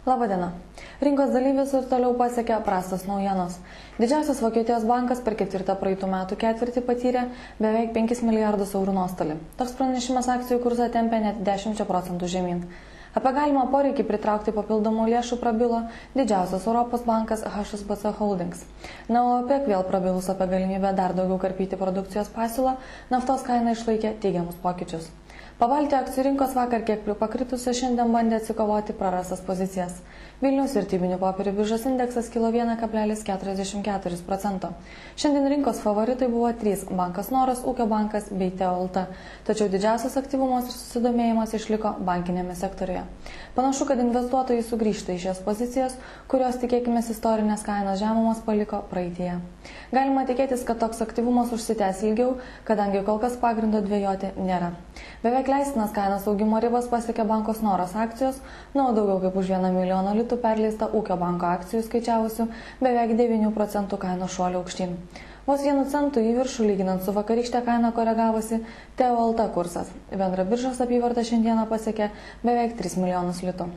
Labadiena. Rinkos dalyvius ir toliau pasiekė prastos naujienos. Didžiausias Vokietijos bankas per ketvirtą praeitų metų ketvirtį patyrė beveik 5 milijardus eurų nuostolį. Toks pranešimas akcijų kursą tempė net 10% žemyn. Apie galimą poreikį pritraukti papildomų lėšų prabilo didžiausias Europos bankas HSBC Holdings. Na, o OPEC vėl prabilus apie galimybę dar daugiau karpyti produkcijos pasiūlą, naftos kaina išlaikė teigiamus pokyčius. Pabaltijos akcijų rinkos vakar kiek pakritusi šiandien bandė atsikovoti prarastas pozicijas. Vilniaus vertybinių popierių biržos indeksas kilo 1,44%. Šiandien rinkos favoritai buvo 3 – Bankas Noras, Ūkio bankas bei TEOLT. Tačiau didžiausias aktyvumas ir susidomėjimas išliko bankinėme sektoriuje. Panašu, kad investuotojai sugrįžta į šias pozicijas, kurios tikėkimės istorinės kainos žemumas paliko praeityje. Galima tikėtis, kad toks aktyvumas užsitęs ilgiau, kadangi kol kas pagrindo dvejoti nėra. Beveik leistinas kainos augimo ribas pasiekė Bankos Noras akcijos, nuo daugiau kaip už 1 milijoną litų perleista Ūkio banko akcijų skaičiavusių beveik 9% kainos šuolio aukštyn. Vos 1 centų į viršų lyginant su vakarykšte kaina koregavosi TEOLT kursas. Bendra biržos apyvarta šiandieną pasiekė beveik 3 milijonus litų.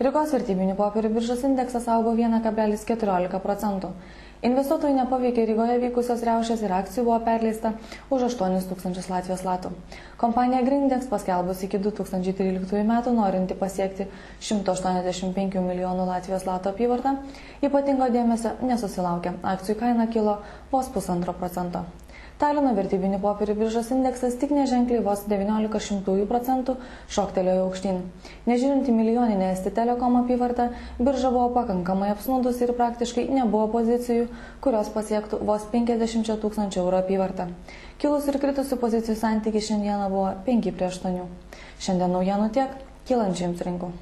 Rygos vertybinių popierių biržos indeksas augo 1,14%. Investuotojų nepaveikė Rygoje vykusios riaušės ir akcijų buvo perleista už 8 000 Latvijos latų. Kompanija Grindex paskelbus iki 2013 metų norinti pasiekti 185 milijonų Latvijos latų apyvartą, ypatingo dėmesio nesusilaukė. Akcijų kaina kilo vos 1,5%. Talino vertybinių popierių biržos indeksas tik neženkliai vos 0,19% šoktelėjo aukštyn. Nežiūrint į milijoninę ST Telekom apyvartą, birža buvo pakankamai apsnūdus ir praktiškai nebuvo pozicijų, kurios pasiektų vos 50 000 eurų apyvartą. Kilus ir kritusių pozicijų santykis šiandieną buvo 5:8. Šiandien naujienų tiek, kylančių jums rinkų.